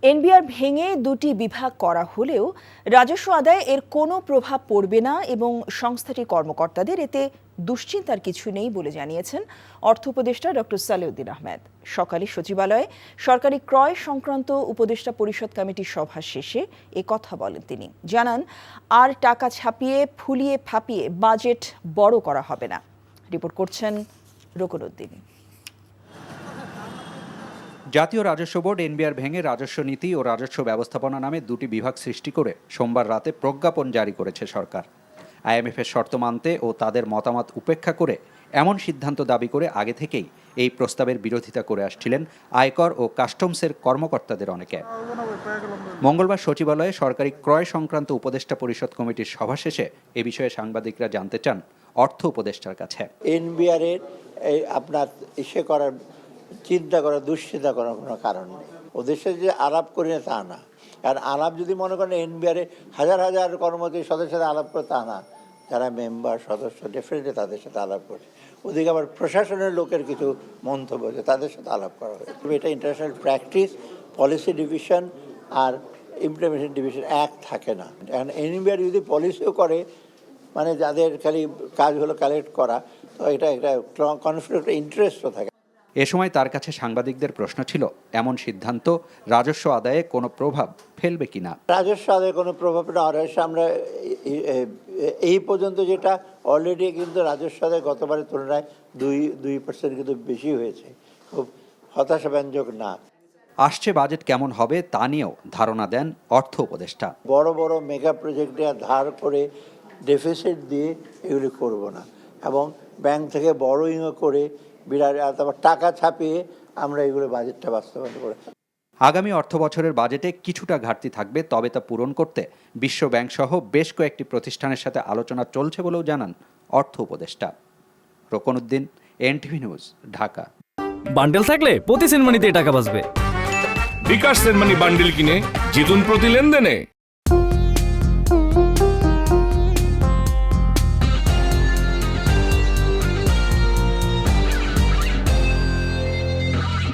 NBR ভেঙে দুটি বিভাগ করা হলেও রাজস্ব আদায়ে এর কোনো প্রভাব পড়বে না এবং সংস্থাটির কর্মকর্তাদের এতে দুশ্চিন্তার কিছু নেই বলে জানিয়েছেন অর্থ উপদেষ্টা ডক্টর সালেউদ্দিন আহমেদ। সকালে সচিবালয়ে সরকারি ক্রয় সংক্রান্ত উপদেষ্টা পরিষদ কমিটির সভা শেষে এ কথা বলেন তিনি। জানান, আর টাকা ছাপিয়ে ফুলিয়ে ফাঁপিয়ে বাজেট বড় করা হবে না। রিপোর্ট করছেন রকুনউদ্দিন। জাতীয় রাজস্ব বোর্ড এনবিআর ভেঙে রাজস্ব নীতি ও রাজস্ব ব্যবস্থাপনা নামে দুটি বিভাগ সৃষ্টি করে সোমবার রাতে প্রজ্ঞাপন জারি করেছে সরকার। আইএমএফের শর্ত মানতে ও তাদের মতামত উপেক্ষা করে এমন সিদ্ধান্ত দাবি করে আগে থেকেই এই প্রস্তাবের বিরোধিতা করে আসছিলেন আয়কর ও কাস্টমসের কর্মকর্তাদের অনেকে। মঙ্গলবার সচিবালয়ে সরকারি ক্রয় সংক্রান্ত উপদেষ্টা পরিষদ কমিটির সভা শেষে এ বিষয়ে সাংবাদিকরা জানতে চান অর্থ উপদেষ্টার কাছে। এনবিআর এর আপনার করার চিন্তা করার দুশ্চিন্তা করার কোনো কারণ নেই। ওদের সাথে যে আলাপ করি না তা না, কারণ আলাপ যদি মনে করেন এনবিআরে হাজার হাজার কর্মচারী সদস্যের সাথে আলাপ করে তা না, যারা মেম্বার সদস্য ডেফিনেটলি তাদের সাথে আলাপ করে। ওদিকে আবার প্রশাসনের লোকের কিছু মন্তব্য আছে, তাদের সাথে আলাপ করা হয়েছে। এটা ইন্টারন্যাশনাল প্র্যাকটিস, পলিসি ডিভিশন আর ইমপ্লিমেন্টেশন ডিভিশন এক থাকে না। এখন এনবিআর যদি পলিসিও করে, মানে যাদের খালি কাজ হলো কালেক্ট করা, তো এটা একটা কনফ্লিক্ট ইন্টারেস্টও থাকে। এ সময় তার কাছে সাংবাদিকদের প্রশ্ন ছিল, এমন সিদ্ধান্ত রাজস্ব আদায়ে কোনো প্রভাব ফেলবে কিনা। রাজস্ব আদায়ে কোনো প্রভাব না। রাজস্ব আমরা এই পর্যন্ত যেটা অলরেডি কিন্তু রাজস্ব আদায় গতবারের তুলনায় 2% কিন্তু বেশি হয়েছে, খুব হতাশাব্যঞ্জক না। আসছে বাজেট কেমন হবে তা নিয়েও ধারণা দেন অর্থ উপদেষ্টা। বড় বড় মেগা প্রজেক্টে ধার করে ডেফিসিট দিয়ে এগুলি করব না, এবং ব্যাংক থেকে বড়োইং করে বিরাট তারপর টাকা ছাপিয়ে আমরা এগুলো বাজেটটা বাস্তবায়ন করে। আগামী অর্থ বছরের বাজেটে কিছুটা ঘাটতি থাকবে, তবে তা পূরণ করতে বিশ্ব ব্যাংক সহ বেশ কয়েকটি প্রতিষ্ঠানের সাথে আলোচনা চলছে বলেও জানান অর্থ উপদেষ্টা। রকুনউদ্দিন, এনটিভি নিউজ, ঢাকা। বান্ডেল থাকলে প্রতি সেনমানিতে টাকা বাঁচবে। বিকাশ সেনমানি বান্ডেল কিনে জিতুন প্রতি লেনদেনে।